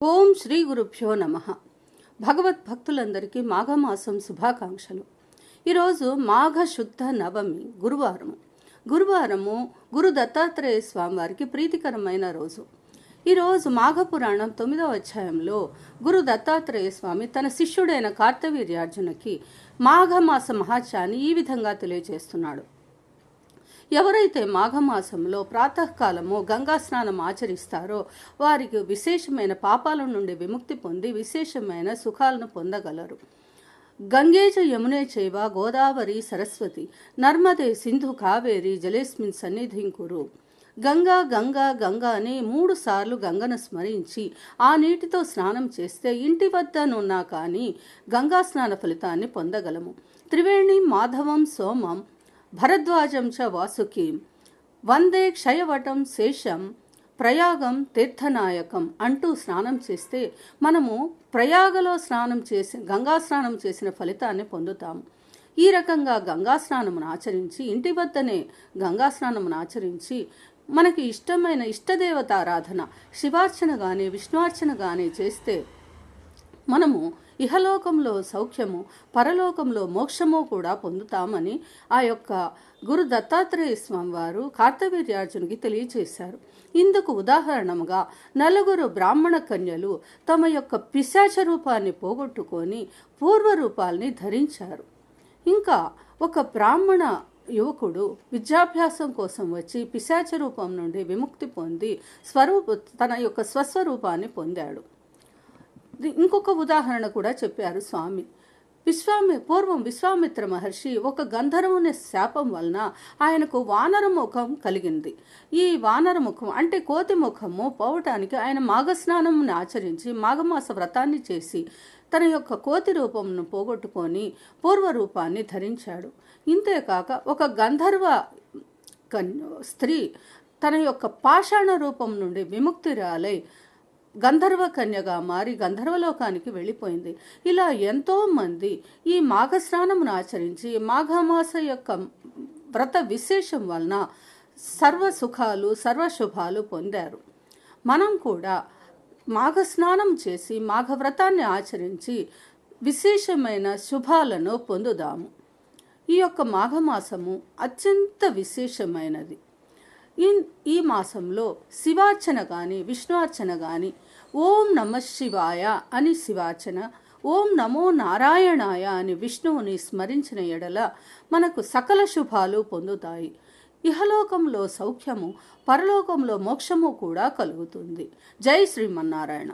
ఓం శ్రీ గురుభ్యో నమః. భగవద్భక్తులందరికీ మాఘమాసం శుభాకాంక్షలు. ఈరోజు మాఘ శుద్ధ నవమి గురువారము గురు దత్తాత్రేయ స్వామి వారికి ప్రీతికరమైన రోజు. ఈరోజు మాఘపురాణం 9వ అధ్యాయంలో గురు దత్తాత్రేయ స్వామి తన శిష్యుడైన కార్తవీర్యార్జునకి మాఘమాస మహాత్యాన్ని ఈ విధంగా తెలియజేస్తున్నాడు. ఎవరైతే మాఘమాసంలో ప్రాతకాలము గంగా స్నానం ఆచరిస్తారో వారికి విశేషమైన పాపాల నుండి విముక్తి పొంది విశేషమైన సుఖాలను పొందగలరు. గంగేచ యమునే చైవ గోదావరి సరస్వతి నర్మదే సింధు కావేరి జలేస్మిన్ సన్నిధిం కురు. గంగా గంగా గంగా అని 3 సార్లు గంగను స్మరించి ఆ నీటితో స్నానం చేస్తే ఇంటి వద్దనున్నా కానీ గంగా స్నాన ఫలితాన్ని పొందగలము. త్రివేణి మాధవం సోమం భరద్వాజం చ వాసుకీం వందే క్షయవటం శేషం ప్రయాగం తీర్థనాయకం అంటూ స్నానం చేస్తే మనము ప్రయాగలో స్నానం చేసి గంగా స్నానం చేసిన ఫలితాన్ని పొందుతాము. ఈ రకంగా గంగా స్నానమును ఆచరించి ఇంటి వద్దనే గంగా స్నానమును ఆచరించి మనకి ఇష్టమైన ఇష్టదేవతారాధన శివార్చన కానీ విష్ణువార్చన కానీ చేస్తే మనము ఇహలోకంలో సౌఖ్యము పరలోకంలో మోక్షము కూడా పొందుతామని ఆ యొక్క గురు దత్తాత్రేయ స్వామి వారు కార్తవీర్యార్జునికి తెలియచేశారు. ఇందుకు ఉదాహరణగా 4 బ్రాహ్మణ కన్యలు తమ యొక్క పిశాచ రూపాన్ని పోగొట్టుకొని పూర్వ రూపాల్ని ధరించారు. ఇంకా ఒక బ్రాహ్మణ యువకుడు విద్యాభ్యాసం కోసం వచ్చి పిశాచ రూపం నుండి విముక్తి పొంది తన యొక్క స్వస్వరూపాన్ని పొందాడు. ఇంకొక ఉదాహరణ కూడా చెప్పారు స్వామి. పూర్వం విశ్వామిత్ర మహర్షి ఒక గంధర్వుని శాపం వలన ఆయనకు వానర ముఖం కలిగింది. ఈ వానర ముఖం అంటే కోతి ముఖము పోవటానికి ఆయన మాఘస్నానంని ఆచరించి మాఘమాస వ్రతాన్ని చేసి తన యొక్క కోతి రూపంను పోగొట్టుకొని పూర్వ రూపాన్ని ధరించాడు. ఇంతేకాక ఒక గంధర్వ స్త్రీ తన యొక్క పాషాణ రూపం నుండి విముక్తిరాలై గంధర్వ కన్యగా మారి గంధర్వలోకానికి వెళ్ళిపోయింది. ఇలా ఎంతో మంది ఈ మాఘస్నానమును ఆచరించి మాఘమాస యొక్క వ్రత విశేషం వలన సర్వ సుఖాలు సర్వశుభాలు పొందారు. మనం కూడా మాఘస్నానం చేసి మాఘవ్రతాన్ని ఆచరించి విశేషమైన శుభాలను పొందుదాము. ఈ యొక్క మాఘమాసము అత్యంత విశేషమైనది. ఈ మాసంలో శివార్చన కానీ విష్ణువార్చన కానీ ఓం నమ శివాయ అని శివార్చన, ఓం నమో నారాయణాయ అని విష్ణువుని స్మరించిన ఎడల మనకు సకల శుభాలు పొందుతాయి. ఇహలోకంలో సౌఖ్యము పరలోకంలో మోక్షము కూడా కలుగుతుంది. జై శ్రీమన్నారాయణ.